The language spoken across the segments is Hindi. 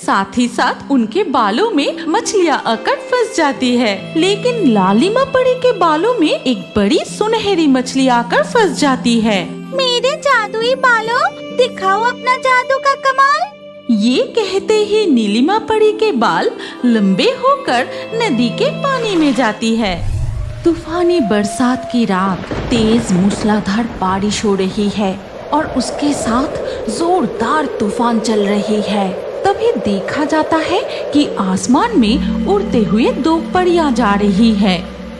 साथ ही साथ उनके बालों में मछलियाँ आकर फंस जाती है। लेकिन लालिमा परी के बालों में एक बड़ी सुनहरी मछली आकर फंस जाती है। मेरे जादुई बालों, दिखाओ अपना जादू का कमाल। ये कहते ही नीलिमा परी के बाल लंबे होकर नदी के पानी में जाती है। तूफानी बरसात की रात, तेज मूसलाधार बारिश हो रही है और उसके साथ जोरदार तूफान चल रही है। तभी देखा जाता है कि आसमान में उड़ते हुए दो परियां जा रही है।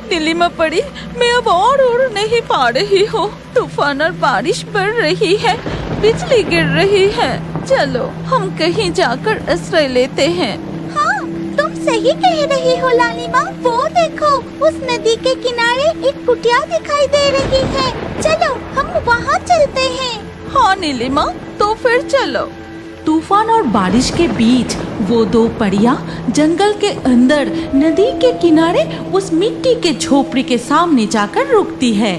नीलिमा परी, मैं अब और उड़ नहीं पा रही हूँ। तूफान और बारिश बढ़ रही है, बिजली गिर रही है। चलो हम कहीं जाकर आश्रय लेते हैं। हाँ, तुम सही कह रही हो लालिमा। वो देखो, उस नदी के किनारे एक कुटिया दिखाई दे रही है। चलो हम वहाँ चलते हैं। हाँ नीलिमा, तो फिर चलो। तूफान और बारिश के बीच वो दो परियां जंगल के अंदर नदी के किनारे उस मिट्टी के झोपड़ी के सामने जाकर रुकती है।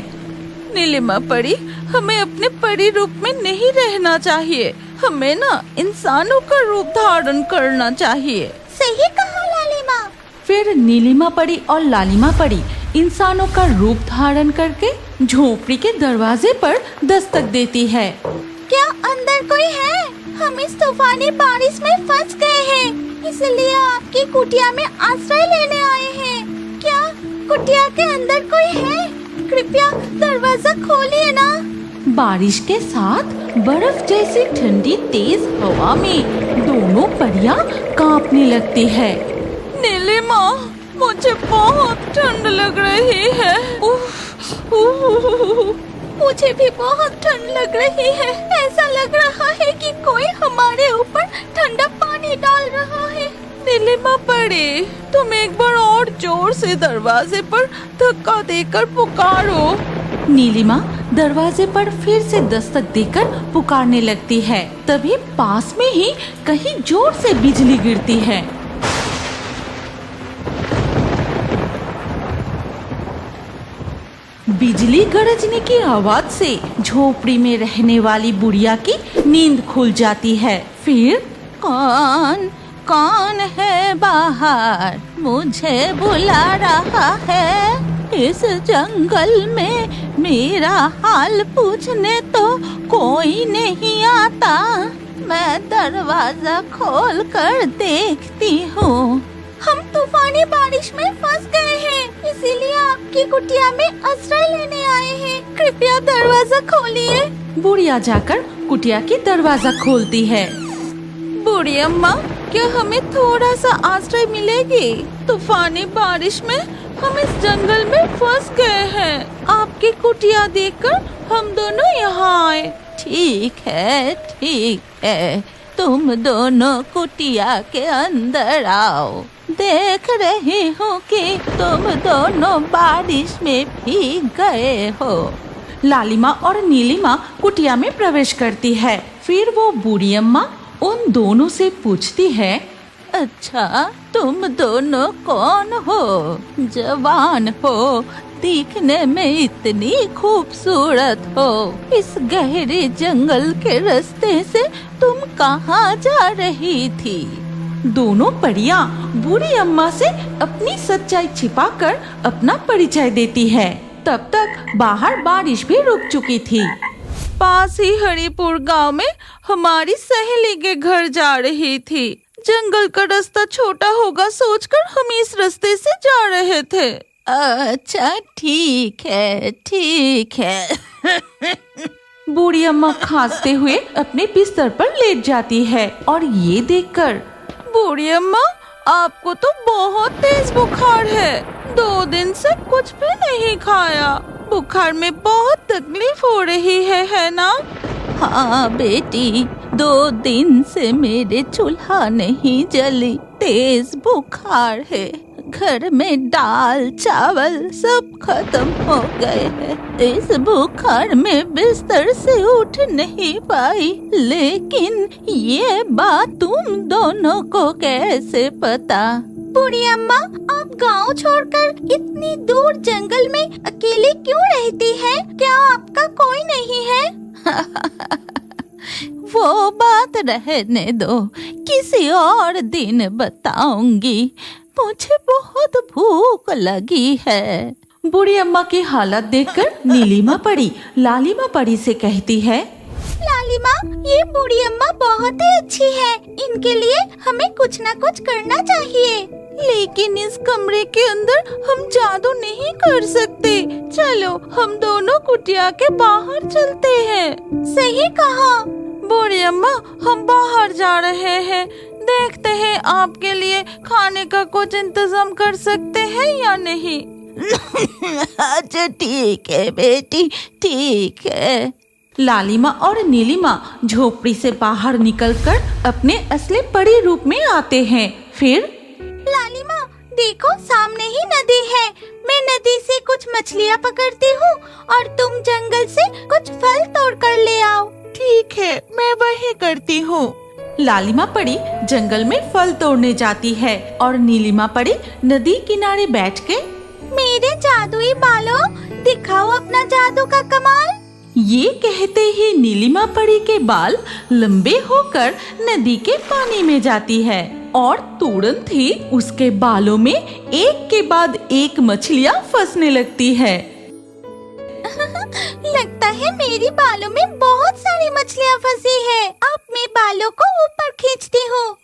नीलिमा परी, हमें अपने परी रूप में नहीं रहना चाहिए। हमें ना इंसानों का रूप धारण करना चाहिए। सही कहा लालिमा। फिर नीलिमा परी और लालिमा परी इंसानों का रूप धारण करके झोपड़ी के दरवाजे पर दस्तक देती है। क्या अंदर कोई है? हम इस तूफानी बारिश में फंस गए हैं, इसलिए आपकी कुटिया में आश्रय लेने आए हैं। क्या कुटिया के अंदर कोई है? कृपया दरवाजा खोलिए ना। बारिश के साथ बर्फ जैसी ठंडी तेज हवा में दोनों परियां कांपने लगती है। नीलिमा, मुझे बहुत ठंड लग रही है। मुझे भी बहुत ठंड लग रही है। ऐसा लग रहा है कि कोई हमारे ऊपर ठंडा पानी डाल रहा है। नीलिमा परी, तुम एक बार और जोर से दरवाजे पर धक्का देकर पुकारो। नीलिमा दरवाजे पर फिर से दस्तक देकर पुकारने लगती है। तभी पास में ही कहीं जोर से बिजली गिरती है। बिजली गरजने की आवाज से झोपड़ी में रहने वाली बुढ़िया की नींद खुल जाती है। फिर कौन है बाहर? मुझे बुला रहा है। इस जंगल में मेरा हाल पूछने तो कोई नहीं आता। मैं दरवाजा खोल कर देखती हूँ। हम तूफानी बारिश में फंस गए हैं, इसीलिए आपकी कुटिया में आश्रय लेने आए हैं। कृपया दरवाजा खोलिए। बुढ़िया जाकर कुटिया की दरवाजा खोलती है। बूढ़ी अम्मा, क्या हमें थोड़ा सा आश्रय मिलेगी? तूफानी बारिश में हम इस जंगल में फंस गए हैं। आपकी कुटिया देखकर हम दोनों यहाँ आए। ठीक है, तुम दोनों कुटिया के अंदर आओ। देख रही हूँ कि तुम दोनों बारिश में भीग गए हो। लालिमा और नीलिमा कुटिया में प्रवेश करती है। फिर वो बूढ़ी अम्मा उन दोनों से पूछती है, अच्छा, तुम दोनों कौन हो? जवान हो, दिखने में इतनी खूबसूरत हो। इस गहरे जंगल के रास्ते से तुम कहाँ जा रही थी? दोनों परियां बूढ़ी अम्मा से अपनी सच्चाई छिपाकर अपना परिचय देती है। तब तक बाहर बारिश भी रुक चुकी थी। पास ही हरिपुर गांव में हमारी सहेली के घर जा रही थी। जंगल का रास्ता छोटा होगा सोचकर हम इस रास्ते से जा रहे थे। अच्छा, ठीक है। बूढ़ी अम्मा खांसते हुए अपने बिस्तर पर लेट जाती है और ये देखकर, बूढ़ी अम्मा, आपको तो बहुत तेज बुखार है। 2 दिन से कुछ भी नहीं खाया। बुखार में बहुत तकलीफ हो रही है ना? हाँ बेटी, 2 दिन से मेरे चूल्हा नहीं जली। तेज बुखार है। घर में दाल चावल सब खत्म हो गए हैं। इस बुखार में बिस्तर से उठ नहीं पाई। लेकिन ये बात तुम दोनों को कैसे पता? बूढ़ी अम्मा, आप गांव छोड़कर इतनी दूर जंगल में अकेले क्यों रहती हैं? क्या आपका कोई नहीं है? वो बात रहने दो, किसी और दिन बताऊंगी। मुझे बहुत भूख लगी है। बूढ़ी अम्मा की हालत देखकर नीलिमा परी लालिमा परी से कहती है, लालिमा, ये बूढ़ी अम्मा बहुत ही अच्छी है। इनके लिए हमें कुछ न कुछ करना चाहिए। लेकिन इस कमरे के अंदर हम जादू नहीं कर सकते। चलो हम दोनों कुटिया के बाहर चलते हैं। सही कहा। बूढ़ी अम्मा, हम बाहर जा रहे हैं। देखते हैं आपके लिए खाने का कुछ इंतजाम कर सकते हैं या नहीं। अच्छा ठीक है बेटी, ठीक है। लालिमा और नीलिमा झोपड़ी से बाहर निकलकर अपने असली परी रूप में आते हैं। फिर लालिमा, देखो सामने ही नदी है। मैं नदी से कुछ मछलियाँ पकड़ती हूँ और तुम जंगल से कुछ फल तोड़ कर ले आओ। ठीक है, मैं वही करती हूँ। लालिमा परी जंगल में फल तोड़ने जाती है और नीलिमा परी नदी किनारे बैठ के, मेरे जादुई बालों, दिखाओ अपना जादू का कमाल। ये कहते ही नीलिमा परी के बाल लंबे होकर नदी के पानी में जाती है और तुरंत ही उसके बालों में एक के बाद एक मछलियाँ फंसने लगती है। लगता है मेरी बालों में बहुत सारी मछलियाँ फंसी है। अब मैं बालों को ऊपर खींचती हूँ।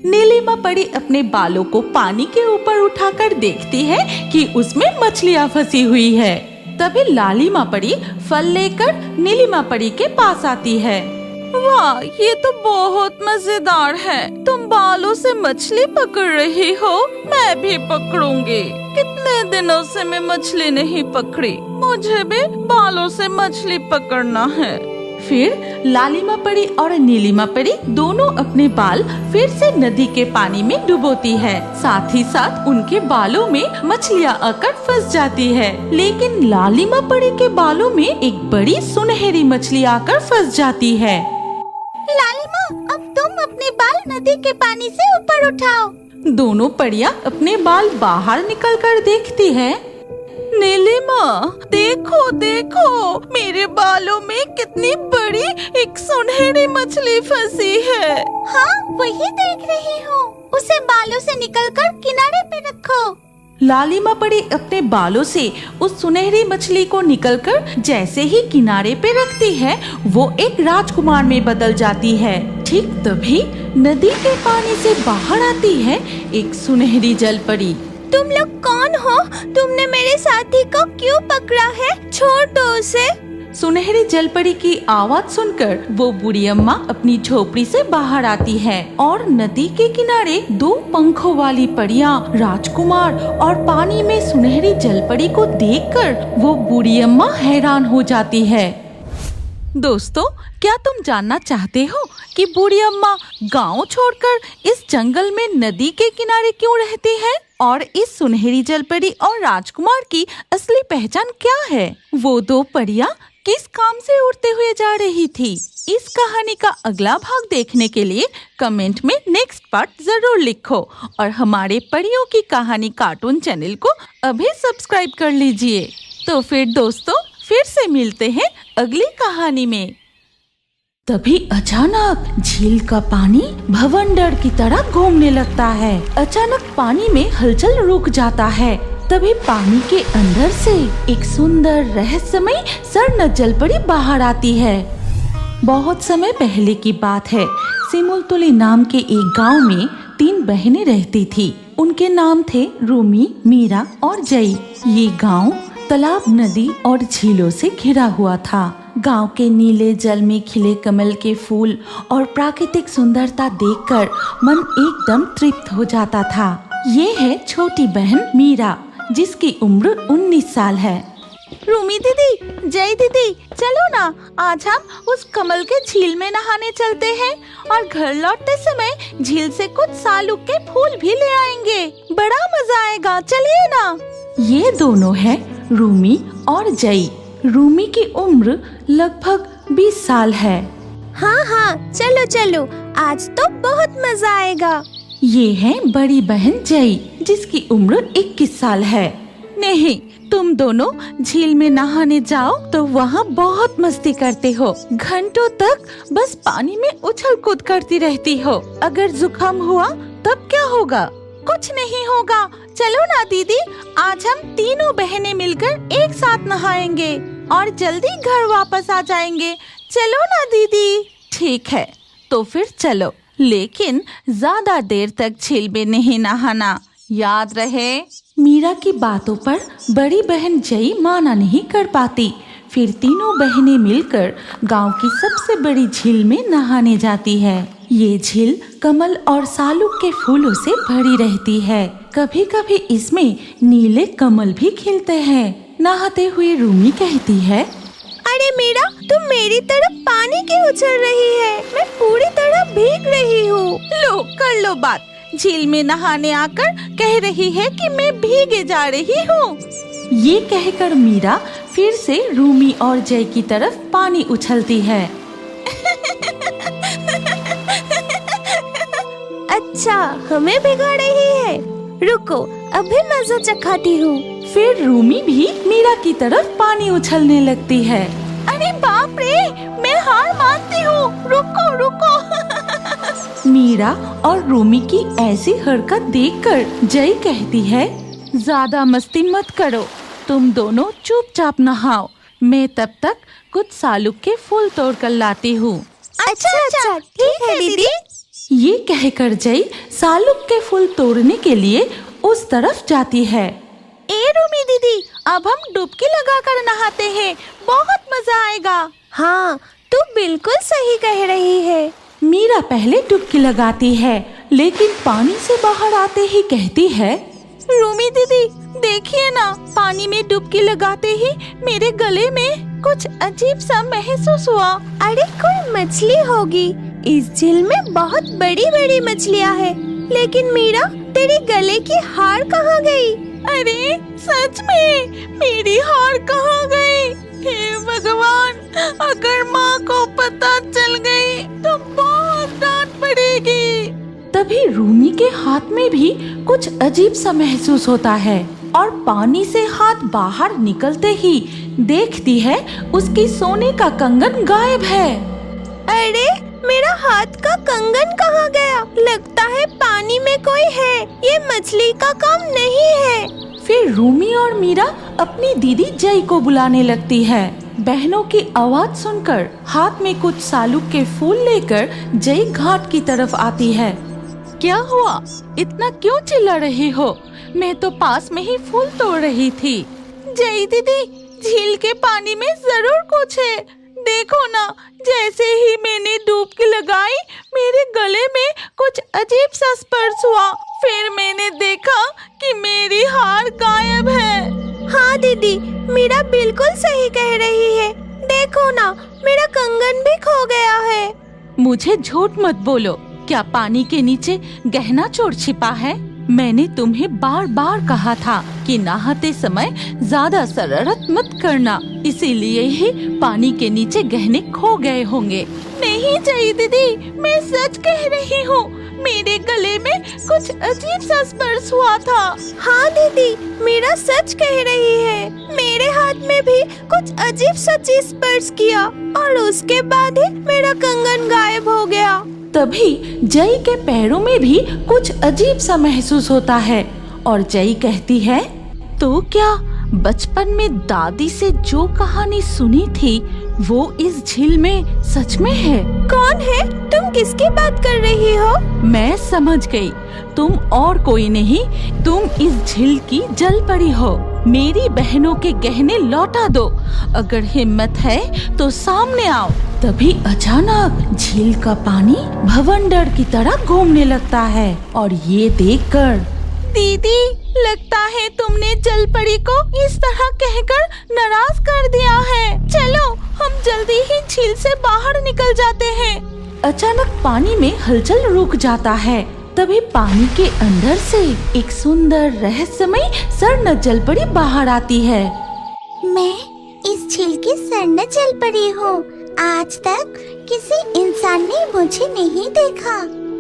नीलिमा परी अपने बालों को पानी के ऊपर उठाकर देखती है कि उसमें मछलियाँ फंसी हुई है। तभी लालिमा परी फल लेकर नीलिमा परी के पास आती है। वाह, ये तो बहुत मजेदार है। तुम बालों से मछली पकड़ रही हो, मैं भी पकड़ूंगी। कितने दिनों से मैं मछली नहीं पकड़ी। मुझे भी बालों से मछली पकड़ना है। फिर लालिमा परी और नीलिमा परी दोनों अपने बाल फिर से नदी के पानी में डुबोती है। साथ ही साथ उनके बालों में मछलियाँ आकर फंस जाती है। लेकिन लालिमा परी के बालों में एक बड़ी सुनहरी मछली आकर फंस जाती है। लालिमा, अब तुम अपने बाल नदी के पानी से ऊपर उठाओ। दोनों परियां अपने बाल बाहर निकलकर देखती है। नीलिमा, देखो देखो, मेरे बालों में कितनी बड़ी एक सुनहरी मछली फंसी है। हाँ, वही देख रही हूँ। उसे बालों से निकलकर किनारे पे रखो। लालिमा परी अपने बालों से उस सुनहरी मछली को निकलकर जैसे ही किनारे पे रखती है, वो एक राजकुमार में बदल जाती है। ठीक तभी नदी के पानी से बाहर आती है एक सुनहरी जलपरी। तुम लोग कौन हो? तुमने मेरे साथी को क्यों पकड़ा है? छोड़ दो उसे। सुनहरी जलपरी की आवाज सुनकर वो बूढ़ी अम्मा अपनी झोपड़ी से बाहर आती है और नदी के किनारे दो पंखों वाली परियां, राजकुमार और पानी में सुनहरी जलपरी को देखकर वो बूढ़ी अम्मा हैरान हो जाती है। दोस्तों, क्या तुम जानना चाहते हो कि बूढ़ी अम्मा गांव छोड़कर इस जंगल में नदी के किनारे क्यों रहती है और इस सुनहरी जलपरी और राजकुमार की असली पहचान क्या है? वो दो परियां किस काम से उड़ते हुए जा रही थी? इस कहानी का अगला भाग देखने के लिए कमेंट में नेक्स्ट पार्ट जरूर लिखो और हमारे परियों की कहानी कार्टून चैनल को अभी सब्सक्राइब कर लीजिए। तो फिर दोस्तों, फिर से मिलते हैं अगली कहानी में। तभी अचानक झील का पानी भवंडर की तरह घूमने लगता है। अचानक पानी में हलचल रुक जाता है। तभी पानी के अंदर से एक सुंदर रहस्यमयी स्वर्ण जलपरी बाहर आती है। बहुत समय पहले की बात है। सिमुलतुली नाम के एक गांव में 3 बहनें रहती थी। उनके नाम थे रूमी, मीरा और जई। ये गांव तालाब, नदी और झीलों से घिरा हुआ था। गांव के नीले जल में खिले कमल के फूल और प्राकृतिक सुंदरता देखकर मन एकदम तृप्त हो जाता था। ये है छोटी बहन मीरा, जिसकी उम्र 19 साल है। रूमी दीदी, जय दीदी, चलो ना, आज हम उस कमल के झील में नहाने चलते हैं और घर लौटते समय झील से कुछ सालुक के फूल भी ले आएंगे। बड़ा मजा आएगा, चलिए ना। ये दोनों है रूमी और जई। रूमी की उम्र लगभग 20 साल है। हाँ हाँ, चलो चलो, आज तो बहुत मजा आएगा। ये है बड़ी बहन जई, जिसकी उम्र 21 साल है। नहीं, तुम दोनों झील में नहाने जाओ तो वहाँ बहुत मस्ती करते हो, घंटों तक बस पानी में उछल कूद करती रहती हो। अगर जुकाम हुआ तब क्या होगा? कुछ नहीं होगा। चलो ना दीदी, आज हम तीनों बहनें मिलकर एक साथ नहाएंगे और जल्दी घर वापस आ जाएंगे। चलो ना दीदी। ठीक है, तो फिर चलो, लेकिन ज्यादा देर तक झील में नहीं नहाना, याद रहे। मीरा की बातों पर बड़ी बहन जई माना नहीं कर पाती। फिर तीनों बहनें मिलकर गांव की सबसे बड़ी झील में नहाने जाती है। ये झील कमल और सालुक के फूलों से भरी रहती है। कभी कभी इसमें नीले कमल भी खिलते हैं। नहाते हुए रूमी कहती है, अरे मीरा, तुम मेरी तरफ पानी क्यों उछल रही है? मैं पूरी तरह भीग रही हूँ। लो कर लो बात। झील में नहाने आकर कह रही है कि मैं भीगे जा रही हूँ। ये कहकर मीरा फिर से रूमी और जय की तरफ पानी उछलती है। अच्छा, हमें भिगा रही है। रुको, अभी मजा चखाती हूँ। फिर रूमी भी मीरा की तरफ पानी उछलने लगती है। अरे बाप रे, मैं हार मानती हूँ। रुको रुको। मीरा और रूमी की ऐसी हरकत देखकर जय कहती है, ज्यादा मस्ती मत करो, तुम दोनों चुपचाप नहाओ, मैं तब तक कुछ सालुक के फूल तोड़ कर लाती हूँ। अच्छा, ठीक है दीदी। ये कहकर जय सालुक के फूल तोड़ने के लिए उस तरफ जाती है। ए रूमी दीदी, अब हम डुबकी लगाकर नहाते हैं, बहुत मजा आएगा। हाँ, तू बिल्कुल सही कह रही है। मीरा पहले डुबकी लगाती है, लेकिन पानी से बाहर आते ही कहती है, रूमी दीदी देखिए ना, पानी में डुबकी लगाते ही मेरे गले में कुछ अजीब सा महसूस हुआ। अरे कोई मछली होगी। इस झील में बहुत बड़ी बड़ी मछलियाँ हैं, लेकिन मीरा, तेरे गले की हार कहाँ गई? अरे सच में मेरी हार कहाँ गई? हे भगवान, अगर माँ को पता चल गई तो बहुत डांट पड़ेगी। तभी रूमी के हाथ में भी कुछ अजीब सा महसूस होता है और पानी से हाथ बाहर निकलते ही देखती है उसकी सोने का कंगन गायब है। अरे मेरा हाथ का कंगन कहाँ गया? लगता है पानी में कोई है, ये मछली का काम नहीं है। फिर रूमी और मीरा अपनी दीदी जय को बुलाने लगती है। बहनों की आवाज सुनकर हाथ में कुछ सालुक के फूल लेकर जय घाट की तरफ आती है। क्या हुआ? इतना क्यों चिल्ला रही हो? मैं तो पास में ही फूल तोड़ रही थी। जय दीदी, झील के पानी में जरूर कुछ है। देखो ना, जैसे ही मैंने डुबकी लगाई, मेरे गले में कुछ अजीब सा स्पर्श हुआ। फिर मैंने देखा कि मेरी हार गायब है। हाँ दीदी, मीरा बिल्कुल सही कह रही है। देखो ना, मेरा कंगन भी खो गया है। मुझे झूठ मत बोलो। क्या पानी के नीचे गहना चोर छिपा है? मैंने तुम्हें बार बार कहा था कि नहाते समय ज्यादा शरारत मत करना, इसीलिए ही पानी के नीचे गहने खो गए होंगे। नहीं जय दीदी, मैं सच कह रही हूँ, मेरे गले में कुछ अजीब सा स्पर्श हुआ था। हाँ दीदी, मीरा सच कह रही है। मेरे हाथ में भी कुछ अजीब सा चीज स्पर्श किया और उसके बाद ही मेरा कंगन गायब हो गया। तभी जय के पैरों में भी कुछ अजीब सा महसूस होता है और जय कहती है, तो क्या बचपन में दादी से जो कहानी सुनी थी वो इस झील में सच में है? कौन है? तुम किसकी बात कर रही हो? मैं समझ गई, तुम और कोई नहीं, तुम इस झील की जल परी हो। मेरी बहनों के गहने लौटा दो, अगर हिम्मत है तो सामने आओ। तभी अचानक झील का पानी भवंडर की तरह घूमने लगता है और ये देखकर, दीदी लगता है तुमने जल परी को इस तरह कहकर नाराज कर दिया है। चलो हम जल्दी ही झील से बाहर निकल जाते हैं। अचानक पानी में हलचल रुक जाता है। तभी पानी के अंदर से एक सुंदर रहस्यमयी स्वर्ण जल परी बाहर आती है। मैं इस झील की स्वर्ण जल परी हूँ। आज तक किसी इंसान ने मुझे नहीं देखा,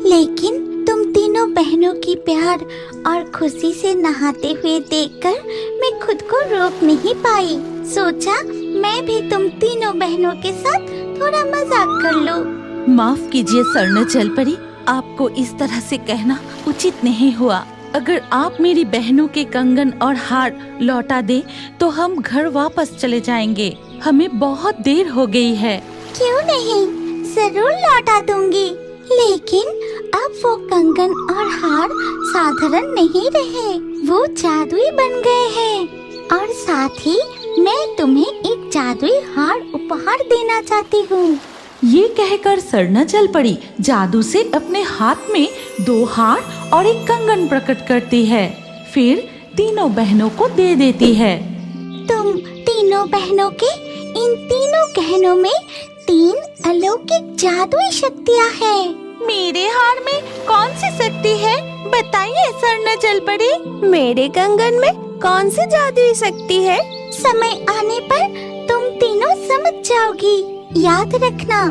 लेकिन तुम तीनों बहनों की प्यार और खुशी से नहाते हुए देखकर मैं खुद को रोक नहीं पाई। सोचा मैं भी तुम तीनों बहनों के साथ थोड़ा मजाक कर लूं। माफ कीजिए स्वर्ण जलपरी, आपको इस तरह से कहना उचित नहीं हुआ। अगर आप मेरी बहनों के कंगन और हार लौटा दे तो हम घर वापस चले जाएंगे। हमें बहुत देर हो गई है। क्यों नहीं, जरूर लौटा दूंगी। लेकिन अब वो कंगन और हार साधारण नहीं रहे, वो जादुई बन गए हैं। और साथ ही मैं तुम्हें एक जादुई हार उपहार देना चाहती हूँ। ये कहकर स्वर्ण जलपरी जादू से अपने हाथ में 2 हार और एक कंगन प्रकट करती है। फिर तीनों बहनों को दे देती है। तुम तीनों बहनों के इन तीनों गहनों में 3 अलौकिक जादुई शक्तियाँ हैं। मेरे हार में कौन सी शक्ति है, बताइए स्वर्ण जलपरी। मेरे कंगन में कौन सी जादुई शक्ति है, समय आने पर तुम तीनों समझ जाओगी। याद रखना,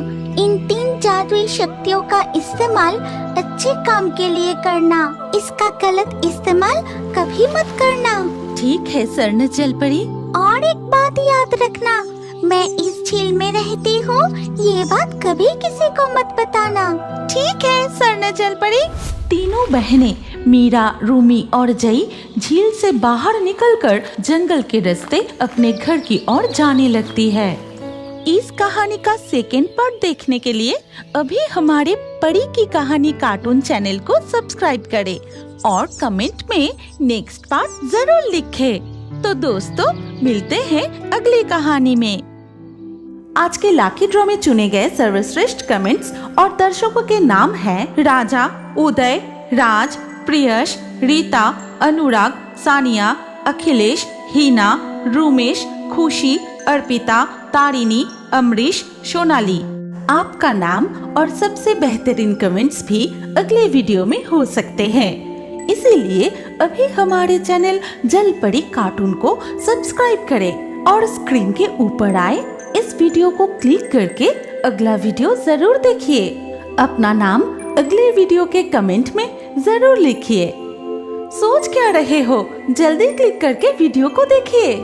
इन 3 जादुई शक्तियों का इस्तेमाल अच्छे काम के लिए करना। इसका गलत इस्तेमाल कभी मत करना। ठीक है स्वर्ण जलपरी। और एक बात याद रखना, मैं इस झील में रहती हूँ, ये बात कभी किसी को मत बताना। ठीक है स्वर्ण जलपरी। तीनों बहनें मीरा, रूमी और जई झील से बाहर निकलकर जंगल के रास्ते अपने घर की ओर जाने लगती है। इस कहानी का सेकेंड पार्ट देखने के लिए अभी हमारे परी की कहानी कार्टून चैनल को सब्सक्राइब करें और कमेंट में नेक्स्ट पार्ट जरूर लिखें। तो दोस्तों, मिलते हैं अगली कहानी में। आज के लाकी ड्रॉ में चुने गए सर्वश्रेष्ठ कमेंट्स और दर्शकों के नाम हैं राजा, उदय, राज, प्रियश, रीता, अनुराग, सानिया, अखिलेश, हीना, रूमेश, खुशी, अर्पिता, तारिणी, अमरीश, सोनाली। आपका नाम और सबसे बेहतरीन कमेंट्स भी अगले वीडियो में हो सकते हैं। इसीलिए अभी हमारे चैनल जलपरी कार्टून को सब्सक्राइब करें और स्क्रीन के ऊपर आए इस वीडियो को क्लिक करके अगला वीडियो जरूर देखिए। अपना नाम अगले वीडियो के कमेंट में जरूर लिखिए। सोच क्या रहे हो, जल्दी क्लिक करके वीडियो को देखिए।